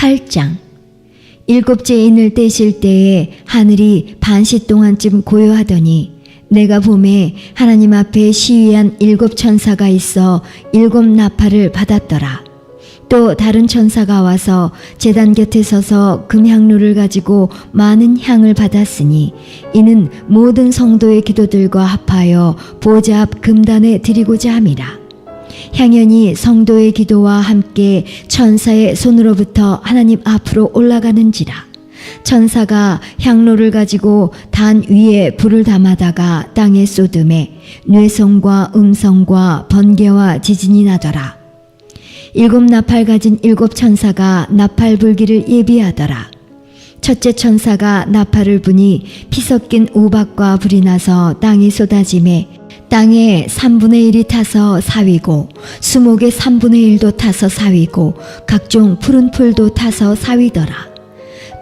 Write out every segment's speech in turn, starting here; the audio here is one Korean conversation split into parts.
8장. 일곱째 인을 떼실 때에 하늘이 반시 동안쯤 고요하더니 내가 보매 하나님 앞에 시위한 7 천사가 있어 7 나팔을 받았더라. 또 다른 천사가 와서 제단 곁에 서서 금향로를 가지고 많은 향을 받았으니 이는 모든 성도의 기도들과 합하여 보좌 앞 금단에 드리고자 함이라. 향연이 성도의 기도와 함께 천사의 손으로부터 하나님 앞으로 올라가는지라. 천사가 향로를 가지고 단 위에 불을 담아다가 땅에 쏟음에 뇌성과 음성과 번개와 지진이 나더라. 7 나팔 가진 7 천사가 나팔 불기를 예비하더라. 첫째 천사가 나팔을 부니 피 섞인 우박과 불이 나서 땅에 쏟아지매 땅에 3분의 1이 타서 사위고 수목의 3분의 1도 타서 사위고 각종 푸른 풀도 타서 사위더라.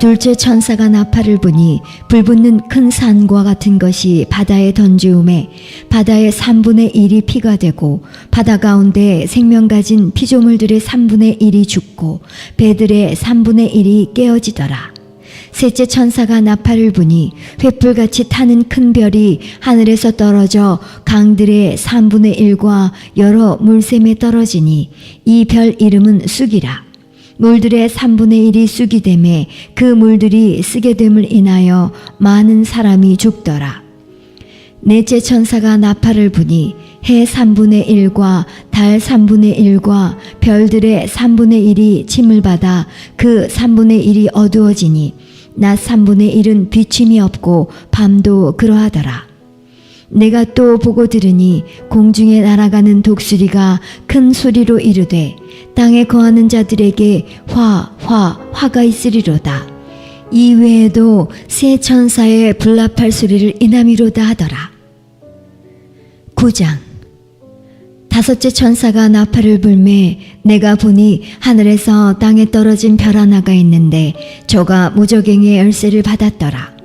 둘째 천사가 나팔을 부니 불붙는 큰 산과 같은 것이 바다에 던지우매 바다의 3분의 1이 피가 되고 바다 가운데 생명 가진 피조물들의 3분의 1이 죽고 배들의 3분의 1이 깨어지더라. 셋째 천사가 나팔을 부니 횃불같이 타는 큰 별이 하늘에서 떨어져 강들의 3분의 1과 여러 물샘에 떨어지니 이 별 이름은 쑥이라. 물들의 3분의 1이 쑥이 되매 그 물들이 쓰게 됨을 인하여 많은 사람이 죽더라. 넷째 천사가 나팔을 부니 해 3분의 1과 달 3분의 1과 별들의 3분의 1이 침을 받아 그 3분의 1이 어두워지니 낮 3분의 1은 비침이 없고 밤도 그러하더라. 내가 또 보고 들으니 공중에 날아가는 독수리가 큰 소리로 이르되 땅에 거하는 자들에게 화가 있으리로다. 이 외에도 세 천사의 불나팔 소리를 인하미로다 하더라. 9장. 다섯째 천사가 나팔을 불매 내가 보니 하늘에서 땅에 떨어진 별 하나가 있는데 저가 무저갱의 열쇠를 받았더라.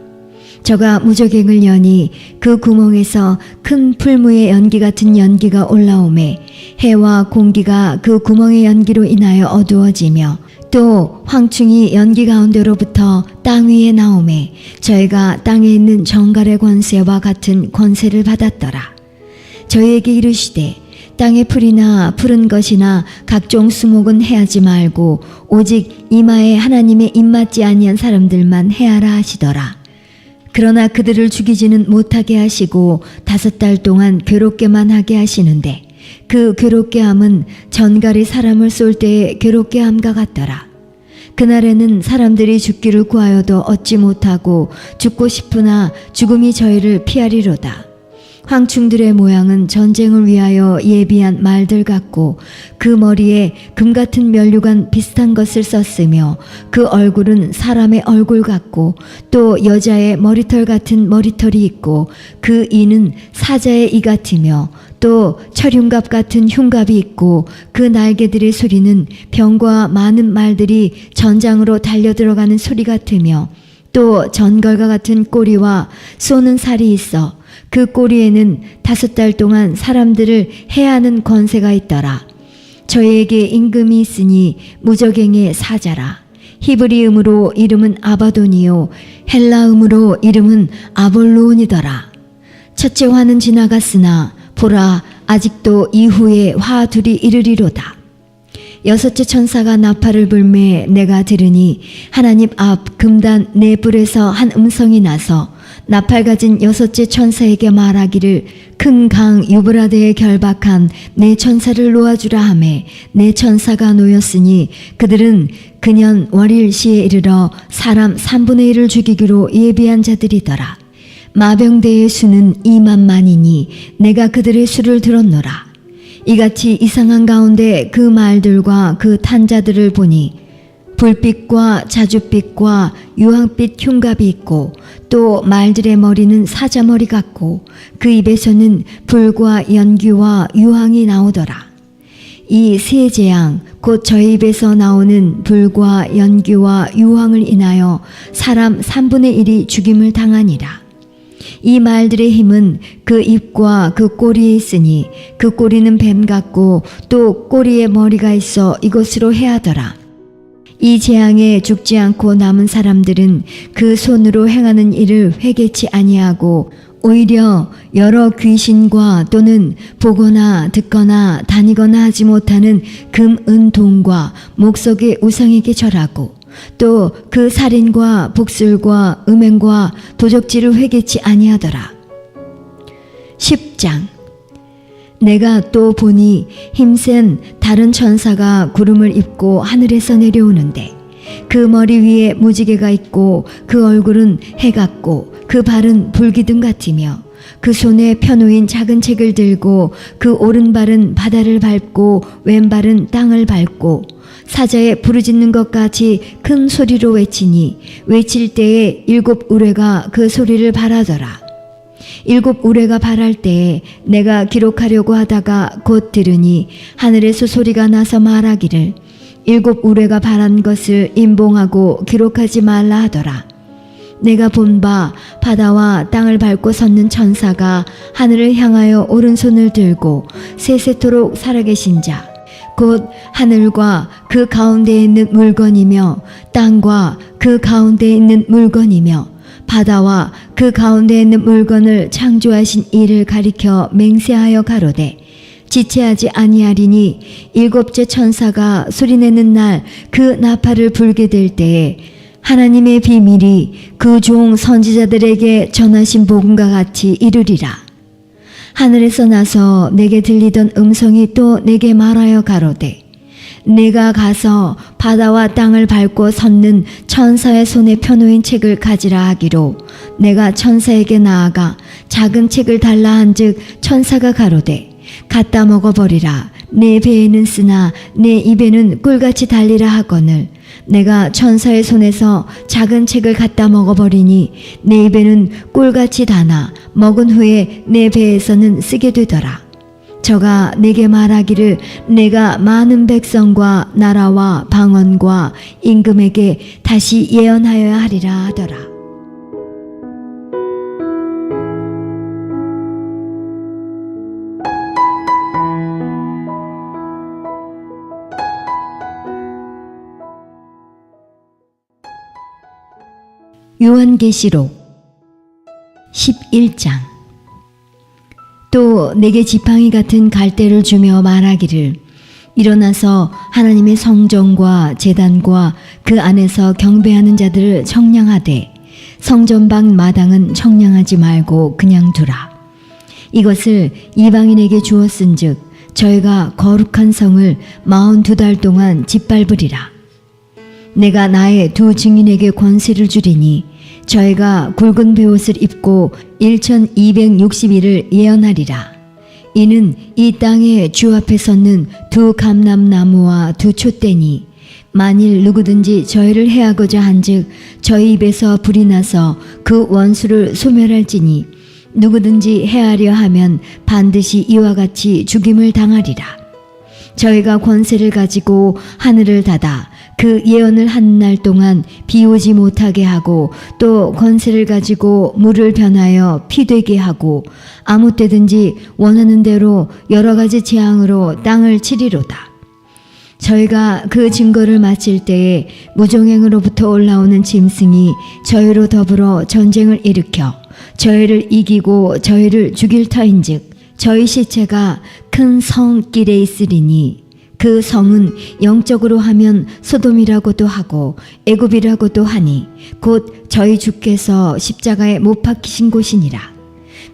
저가 무저갱을 여니 그 구멍에서 큰 풀무의 연기 같은 연기가 올라오매 해와 공기가 그 구멍의 연기로 인하여 어두워지며 또 황충이 연기 가운데로부터 땅 위에 나오매 저희가 땅에 있는 정갈의 권세와 같은 권세를 받았더라. 저희에게 이르시되 땅의 풀이나 푸른 것이나 각종 수목은 해하지 말고 오직 이마에 하나님의 입맞지 아니한 사람들만 해하라 하시더라. 그러나 그들을 죽이지는 못하게 하시고 5달 동안 괴롭게만 하게 하시는데 그 괴롭게 함은 전갈이 사람을 쏠 때의 괴롭게 함과 같더라. 그날에는 사람들이 죽기를 구하여도 얻지 못하고 죽고 싶으나 죽음이 저희를 피하리로다. 황충들의 모양은 전쟁을 위하여 예비한 말들 같고 그 머리에 금 같은 면류관 비슷한 것을 썼으며 그 얼굴은 사람의 얼굴 같고 또 여자의 머리털 같은 머리털이 있고 그 이는 사자의 이 같으며 또 철흉갑 같은 흉갑이 있고 그 날개들의 소리는 병과 많은 말들이 전장으로 달려들어가는 소리 같으며 또 전갈과 같은 꼬리와 쏘는 살이 있어 그 꼬리에는 5달 동안 사람들을 해하는 권세가 있더라. 저희에게 임금이 있으니 무저갱의 사자라. 히브리음으로 이름은 아바돈이요 헬라음으로 이름은 아볼로온이더라. 첫째 화는 지나갔으나 보라 아직도 이후에 화 둘이 이르리로다. 여섯째 천사가 나팔을 불매 내가 들으니 하나님 앞 금단 네 뿔에서 한 음성이 나서 나팔 가진 여섯째 천사에게 말하기를 큰 강 유브라데에 결박한 네 천사를 놓아주라 하매 네 천사가 놓였으니 그들은 그년 월일시에 이르러 사람 3분의 1을 죽이기로 예비한 자들이더라. 마병대의 수는 2만만이니 내가 그들의 수를 들었노라. 이같이 이상한 가운데 그 말들과 그 탄자들을 보니 불빛과 자줏빛과 유황빛 흉갑이 있고 또 말들의 머리는 사자머리 같고 그 입에서는 불과 연기와 유황이 나오더라. 이 세 재앙 곧 저희 입에서 나오는 불과 연기와 유황을 인하여 사람 3분의 1이 죽임을 당하니라. 이 말들의 힘은 그 입과 그 꼬리에 있으니 그 꼬리는 뱀 같고 또 꼬리에 머리가 있어 이것으로 해하더라. 이 재앙에 죽지 않고 남은 사람들은 그 손으로 행하는 일을 회개치 아니하고 오히려 여러 귀신과 또는 보거나 듣거나 다니거나 하지 못하는 금, 은, 동과 목석의 우상에게 절하고 또 그 살인과 복술과 음행과 도적질을 회개치 아니하더라. 10장. 내가 또 보니 힘센 다른 천사가 구름을 입고 하늘에서 내려오는데 그 머리 위에 무지개가 있고 그 얼굴은 해 같고 그 발은 불기둥 같으며 그 손에 펴놓인 작은 책을 들고 그 오른발은 바다를 밟고 왼발은 땅을 밟고 사자에 부르짖는 것 같이 큰 소리로 외치니 외칠 때에 7 우레가 그 소리를 발하더라. 7 우레가 발할 때에 내가 기록하려고 하다가 곧 들으니 하늘에서 소리가 나서 말하기를 7 우레가 발한 것을 임봉하고 기록하지 말라 하더라. 내가 본 바 바다와 땅을 밟고 섰는 천사가 하늘을 향하여 오른손을 들고 세세토록 살아계신 자 곧 하늘과 그 가운데에 있는 물건이며 땅과 그 가운데에 있는 물건이며 바다와 그 가운데에 있는 물건을 창조하신 이를 가리켜 맹세하여 가로되 지체하지 아니하리니 7째 천사가 소리내는 날 그 나팔을 불게 될 때에 하나님의 비밀이 그 종 선지자들에게 전하신 복음과 같이 이르리라. 하늘에서 나서 내게 들리던 음성이 또 내게 말하여 가로되 내가 가서 바다와 땅을 밟고 섰는 천사의 손에 펴놓인 책을 가지라 하기로 내가 천사에게 나아가 작은 책을 달라 한즉 천사가 가로되 갖다 먹어버리라. 내 배에는 쓰나 내 입에는 꿀같이 달리라 하거늘 내가 천사의 손에서 작은 책을 갖다 먹어버리니 내 입에는 꿀같이 다나 먹은 후에 내 배에서는 쓰게 되더라. 저가 내게 말하기를 내가 많은 백성과 나라와 방언과 임금에게 다시 예언하여야 하리라 하더라. 요한계시록 11장. 또 내게 지팡이 같은 갈대를 주며 말하기를 일어나서 하나님의 성전과 제단과 그 안에서 경배하는 자들을 청량하되 성전 밖 마당은 청량하지 말고 그냥 두라. 이것을 이방인에게 주었은즉 저희가 거룩한 성을 42달 동안 짓밟으리라. 내가 나의 2 증인에게 권세를 주리니 저희가 굵은 베옷을 입고 1260일을 예언하리라. 이는 이 땅에 주 앞에 섰는 2 감람나무와 2 촛대니 만일 누구든지 저희를 해하고자 한즉 저희 입에서 불이 나서 그 원수를 소멸할지니 누구든지 해하려 하면 반드시 이와 같이 죽임을 당하리라. 저희가 권세를 가지고 하늘을 닫아 그 예언을 한 날 동안 비 오지 못하게 하고 또 권세를 가지고 물을 변하여 피 되게 하고 아무 때든지 원하는 대로 여러 가지 재앙으로 땅을 치리로다. 저희가 그 증거를 마칠 때에 무종행으로부터 올라오는 짐승이 저희로 더불어 전쟁을 일으켜 저희를 이기고 저희를 죽일 터인즉 저희 시체가 큰 성길에 있으리니 그 성은 영적으로 하면 소돔이라고도 하고 애굽이라고도 하니 곧 저희 주께서 십자가에 못 박히신 곳이니라.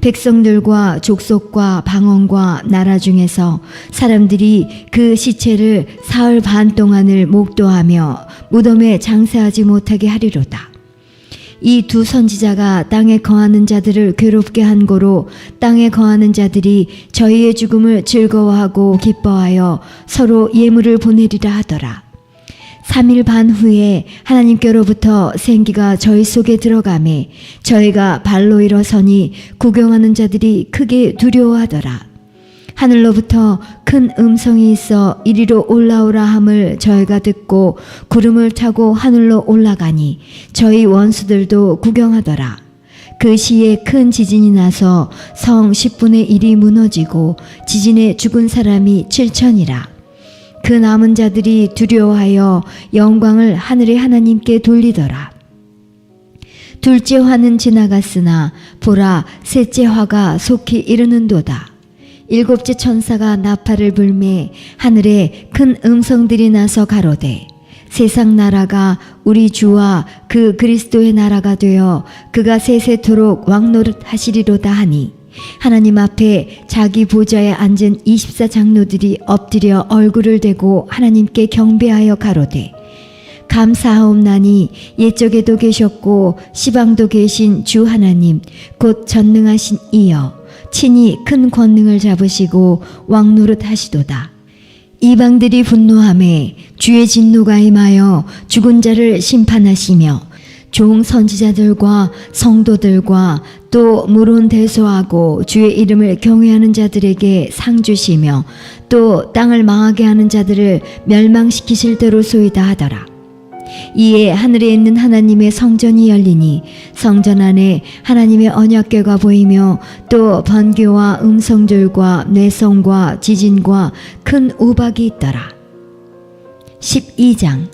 백성들과 족속과 방언과 나라 중에서 사람들이 그 시체를 사흘 반 동안을 목도하며 무덤에 장사하지 못하게 하리로다. 이 2 선지자가 땅에 거하는 자들을 괴롭게 한 고로 땅에 거하는 자들이 저희의 죽음을 즐거워하고 기뻐하여 서로 예물을 보내리라 하더라. 3일 반 후에 하나님께로부터 생기가 저희 속에 들어가매 저희가 발로 일어서니 구경하는 자들이 크게 두려워하더라. 하늘로부터 큰 음성이 있어 이리로 올라오라 함을 저희가 듣고 구름을 타고 하늘로 올라가니 저희 원수들도 구경하더라. 그 시에 큰 지진이 나서 성 10분의 1이 무너지고 지진에 죽은 사람이 7천이라. 그 남은 자들이 두려워하여 영광을 하늘의 하나님께 돌리더라. 둘째 화는 지나갔으나 보라, 셋째 화가 속히 이르는도다. 일곱째 천사가 나팔을 불매 하늘에 큰 음성들이 나서 가로되 세상 나라가 우리 주와 그 그리스도의 나라가 되어 그가 세세토록 왕노릇 하시리로다 하니 하나님 앞에 자기 보좌에 앉은 24장로들이 엎드려 얼굴을 대고 하나님께 경배하여 가로되 감사하옵나니 옛적에도 계셨고 시방도 계신 주 하나님 곧 전능하신 이여 친히 큰 권능을 잡으시고 왕노릇 하시도다. 이방들이 분노하매 주의 진노가 임하여 죽은 자를 심판하시며 종 선지자들과 성도들과 또 물론 대소하고 주의 이름을 경외하는 자들에게 상 주시며 또 땅을 망하게 하는 자들을 멸망시키실 대로소이다 하더라. 이에 하늘에 있는 하나님의 성전이 열리니 성전 안에 하나님의 언약궤가 보이며 또 번개와 음성들과 뇌성과 지진과 큰 우박이 있더라. 12장.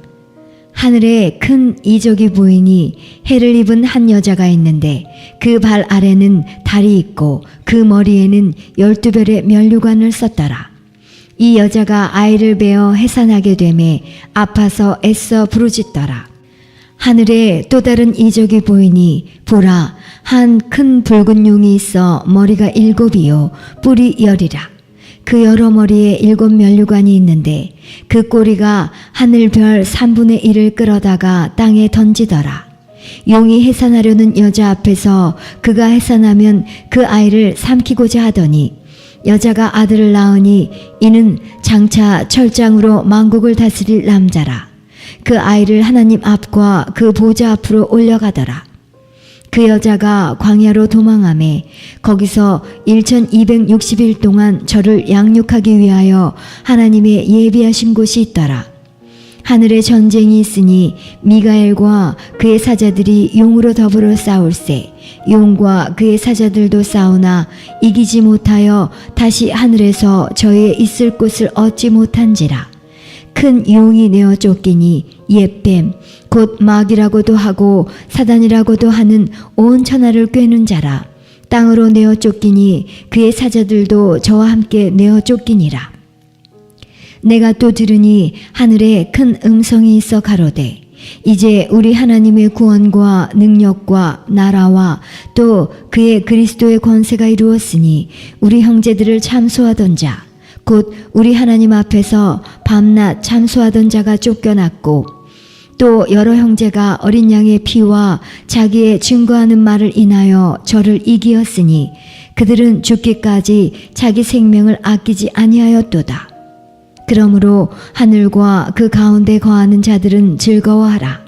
하늘에 큰 이적이 보이니 해를 입은 한 여자가 있는데 그 발 아래는 달이 있고 그 머리에는 12별의 면류관을 썼더라. 이 여자가 아이를 베어 해산하게 되매 아파서 애써 부르짖더라. 하늘에 또 다른 이적이 보이니 보라, 한 큰 붉은 용이 있어 머리가 7이요 뿔이 10이라. 그 여러 머리에 7 면류관이 있는데 그 꼬리가 하늘 별 3분의 1을 끌어다가 땅에 던지더라. 용이 해산하려는 여자 앞에서 그가 해산하면 그 아이를 삼키고자 하더니 여자가 아들을 낳으니 이는 장차 철장으로 만국을 다스릴 남자라. 그 아이를 하나님 앞과 그 보좌 앞으로 올려가더라. 그 여자가 광야로 도망하매 거기서 1260일 동안 저를 양육하기 위하여 하나님의 예비하신 곳이 있더라. 하늘에 전쟁이 있으니 미가엘과 그의 사자들이 용으로 더불어 싸울세. 용과 그의 사자들도 싸우나 이기지 못하여 다시 하늘에서 저의 있을 곳을 얻지 못한지라. 큰 용이 내어 쫓기니 옛뱀 곧 마귀라고도 하고 사단이라고도 하는 온 천하를 꿰는 자라. 땅으로 내어 쫓기니 그의 사자들도 저와 함께 내어 쫓기니라. 내가 또 들으니 하늘에 큰 음성이 있어 가로되 이제 우리 하나님의 구원과 능력과 나라와 또 그의 그리스도의 권세가 이루었으니 우리 형제들을 참소하던 자 곧 우리 하나님 앞에서 밤낮 참소하던 자가 쫓겨났고 또 여러 형제가 어린 양의 피와 자기의 증거하는 말을 인하여 저를 이기었으니 그들은 죽기까지 자기 생명을 아끼지 아니하였도다. 그러므로 하늘과 그 가운데 거하는 자들은 즐거워하라.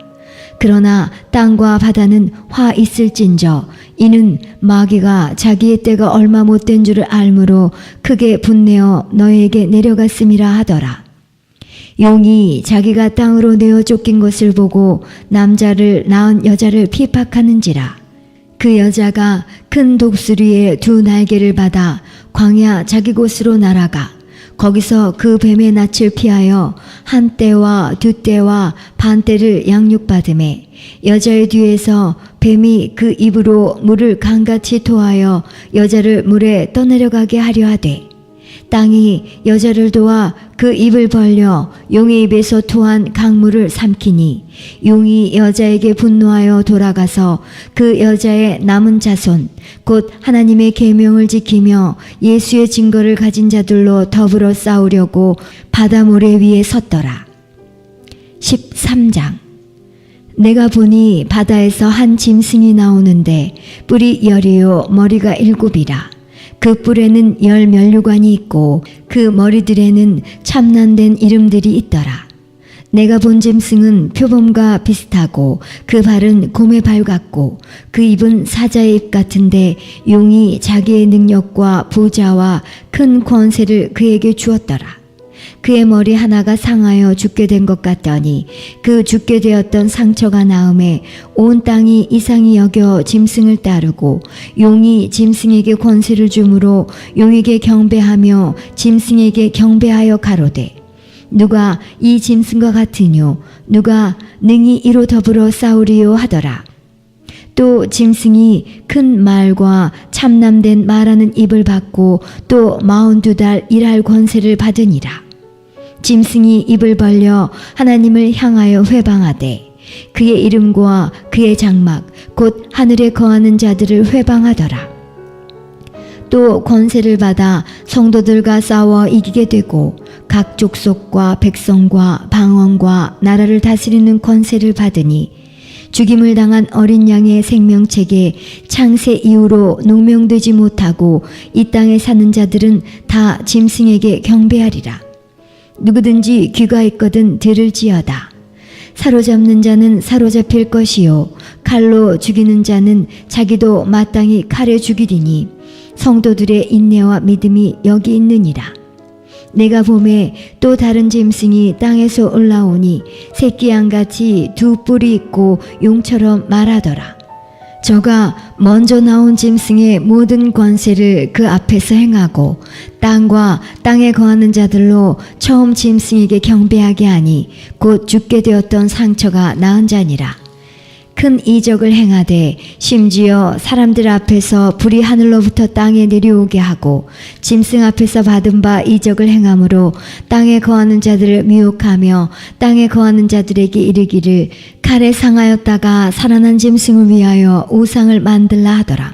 그러나 땅과 바다는 화 있을진저 이는 마귀가 자기의 때가 얼마 못된 줄을 알므로 크게 분내어 너희에게 내려갔음이라 하더라. 용이 자기가 땅으로 내어 쫓긴 것을 보고 남자를 낳은 여자를 피박하는지라. 그 여자가 큰 독수리의 2 날개를 받아 광야 자기 곳으로 날아가 거기서 그 뱀의 낯을 피하여 한 떼와 2 떼와 반 떼를 양육받으매 여자의 뒤에서 뱀이 그 입으로 물을 강같이 토하여 여자를 물에 떠내려가게 하려 하되 땅이 여자를 도와 그 입을 벌려 용의 입에서 토한 강물을 삼키니 용이 여자에게 분노하여 돌아가서 그 여자의 남은 자손 곧 하나님의 계명을 지키며 예수의 증거를 가진 자들로 더불어 싸우려고 바다 모래 위에 섰더라. 13장. 내가 보니 바다에서 한 짐승이 나오는데 뿔이 10이요 머리가 7이라. 그 뿔에는 10 면류관이 있고 그 머리들에는 참난된 이름들이 있더라. 내가 본 짐승은 표범과 비슷하고 그 발은 곰의 발 같고 그 입은 사자의 입 같은데 용이 자기의 능력과 보좌와 큰 권세를 그에게 주었더라. 그의 머리 하나가 상하여 죽게 된 것 같더니 그 죽게 되었던 상처가 나음에 온 땅이 이상히 여겨 짐승을 따르고 용이 짐승에게 권세를 주므로 용에게 경배하며 짐승에게 경배하여 가로되 누가 이 짐승과 같으뇨? 누가 능히 이로 더불어 싸우리요 하더라. 또 짐승이 큰 말과 참남된 말하는 입을 받고 또 42달 일할 권세를 받으니라. 짐승이 입을 벌려 하나님을 향하여 회방하되 그의 이름과 그의 장막 곧 하늘에 거하는 자들을 회방하더라. 또 권세를 받아 성도들과 싸워 이기게 되고 각 족속과 백성과 방언과 나라를 다스리는 권세를 받으니 죽임을 당한 어린 양의 생명책에 창세 이후로 농명되지 못하고 이 땅에 사는 자들은 다 짐승에게 경배하리라. 누구든지 귀가 있거든 들을지어다. 사로잡는 자는 사로잡힐 것이요 칼로 죽이는 자는 자기도 마땅히 칼에 죽이리니 성도들의 인내와 믿음이 여기 있느니라. 내가 봄에 또 다른 짐승이 땅에서 올라오니 새끼 양같이 두 뿔이 있고 용처럼 말하더라. 저가 먼저 나온 짐승의 모든 권세를 그 앞에서 행하고 땅과 땅에 거하는 자들로 처음 짐승에게 경배하게 하니 곧 죽게 되었던 상처가 나은 자니라. 큰 이적을 행하되 심지어 사람들 앞에서 불이 하늘로부터 땅에 내려오게 하고 짐승 앞에서 받은 바 이적을 행함으로 땅에 거하는 자들을 미혹하며 땅에 거하는 자들에게 이르기를 칼에 상하였다가 살아난 짐승을 위하여 우상을 만들라 하더라.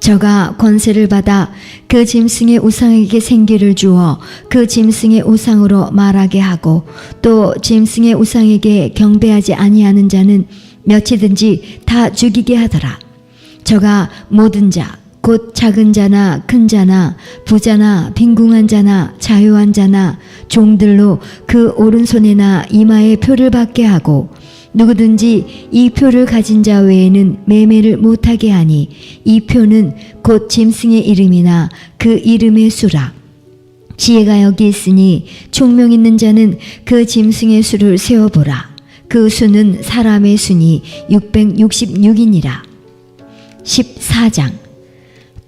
저가 권세를 받아 그 짐승의 우상에게 생기를 주어 그 짐승의 우상으로 말하게 하고 또 짐승의 우상에게 경배하지 아니하는 자는 몇이든지 다 죽이게 하더라. 저가 모든 자, 곧 작은 자나 큰 자나 부자나 빈궁한 자나 자유한 자나 종들로 그 오른손에나 이마에 표를 받게 하고 누구든지 이 표를 가진 자 외에는 매매를 못하게 하니 이 표는 곧 짐승의 이름이나 그 이름의 수라. 지혜가 여기 있으니 총명 있는 자는 그 짐승의 수를 세어보라. 그 수는 사람의 수니 666이니라. 14장.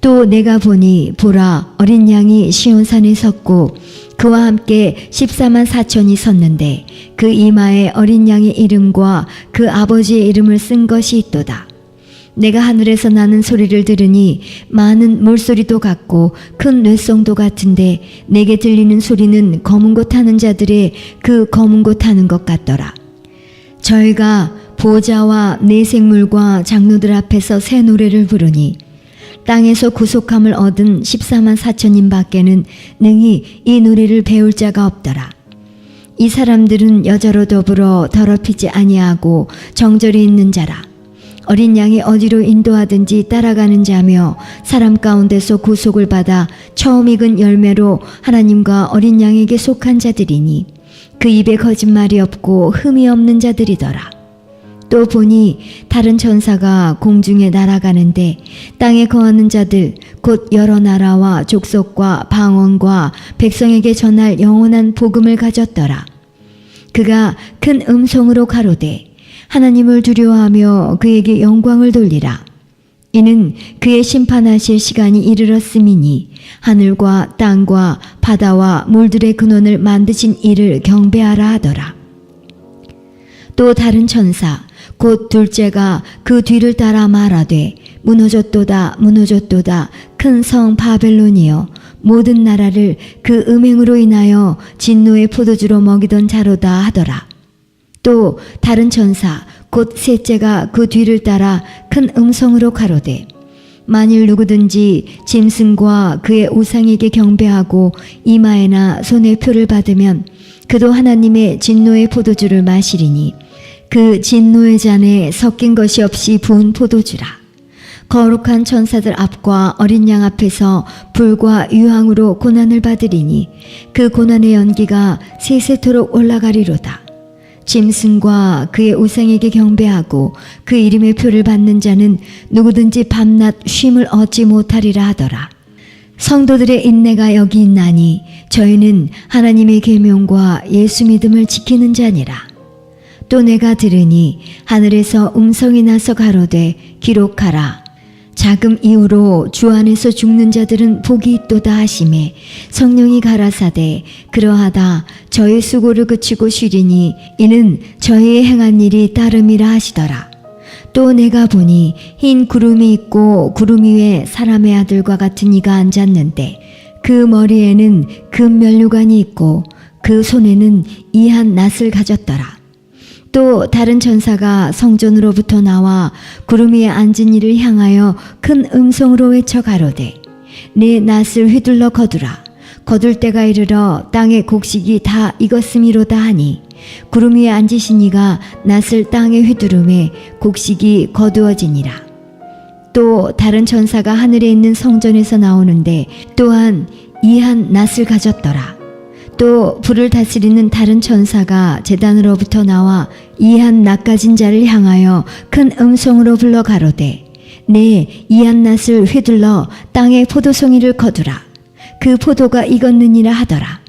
또 내가 보니 보라 어린 양이 시온산에 섰고 그와 함께 14만 4천이 섰는데 그 이마에 어린 양의 이름과 그 아버지의 이름을 쓴 것이 있도다. 내가 하늘에서 나는 소리를 들으니 많은 물소리도 같고 큰 뇌성도 같은데 내게 들리는 소리는 검은 곳 타는 자들의 그 검은 곳 타는 것 같더라. 저희가 보좌와 네 생물과 장로들 앞에서 새 노래를 부르니 땅에서 구속함을 얻은 14만 4천인 밖에는 능히 이 노래를 배울 자가 없더라. 이 사람들은 여자로 더불어 더럽히지 아니하고 정절이 있는 자라. 어린 양이 어디로 인도하든지 따라가는 자며 사람 가운데서 구속을 받아 처음 익은 열매로 하나님과 어린 양에게 속한 자들이니 그 입에 거짓말이 없고 흠이 없는 자들이더라. 또 보니 다른 천사가 공중에 날아가는데 땅에 거하는 자들 곧 여러 나라와 족속과 방언과 백성에게 전할 영원한 복음을 가졌더라. 그가 큰 음성으로 가로되 하나님을 두려워하며 그에게 영광을 돌리라. 이는 그의 심판하실 시간이 이르렀음이니 하늘과 땅과 바다와 물들의 근원을 만드신 이를 경배하라 하더라. 또 다른 천사 곧 둘째가 그 뒤를 따라 말하되 무너졌도다 무너졌도다 큰 성 바벨론이여 모든 나라를 그 음행으로 인하여 진노의 포도주로 먹이던 자로다 하더라. 또 다른 천사 곧 셋째가 그 뒤를 따라 큰 음성으로 가로되 만일 누구든지 짐승과 그의 우상에게 경배하고 이마에나 손에 표를 받으면 그도 하나님의 진노의 포도주를 마시리니 그 진노의 잔에 섞인 것이 없이 부은 포도주라. 거룩한 천사들 앞과 어린 양 앞에서 불과 유황으로 고난을 받으리니 그 고난의 연기가 세세토록 올라가리로다. 짐승과 그의 우상에게 경배하고 그 이름의 표를 받는 자는 누구든지 밤낮 쉼을 얻지 못하리라 하더라. 성도들의 인내가 여기 있나니 저희는 하나님의 계명과 예수 믿음을 지키는 자니라. 또 내가 들으니 하늘에서 음성이 나서 가로되 기록하라. 자금 이후로 주 안에서 죽는 자들은 복이 있도다 하심에 성령이 가라사대 그러하다 저의 수고를 그치고 쉬리니 이는 저의 행한 일이 따름이라 하시더라. 또 내가 보니 흰 구름이 있고 구름 위에 사람의 아들과 같은 이가 앉았는데 그 머리에는 금 면류관이 있고 그 손에는 이한 낫을 가졌더라. 또 다른 천사가 성전으로부터 나와 구름 위에 앉은 이를 향하여 큰 음성으로 외쳐 가로되 네 낫을 휘둘러 거두라. 거둘 때가 이르러 땅의 곡식이 다 익었음이로다 하니 구름 위에 앉으신 이가 낫을 땅에 휘두르매 곡식이 거두어지니라. 또 다른 천사가 하늘에 있는 성전에서 나오는데 또한 이한 낫을 가졌더라. 또 불을 다스리는 다른 천사가 제단으로부터 나와 이한 낫 가진 자를 향하여 큰 음성으로 불러 가로되 네 이한 낫을 휘둘러 땅의 포도송이를 거두라. 그 포도가 익었느니라 하더라.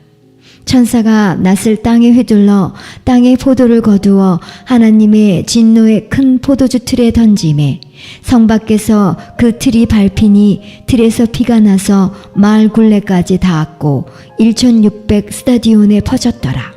천사가 낫을 땅에 휘둘러 땅의 포도를 거두어 하나님의 진노의 큰 포도주 틀에 던지매 성 밖에서 그 틀이 밟히니 틀에서 피가 나서 마을 굴레까지 닿았고 1600 스타디온에 퍼졌더라.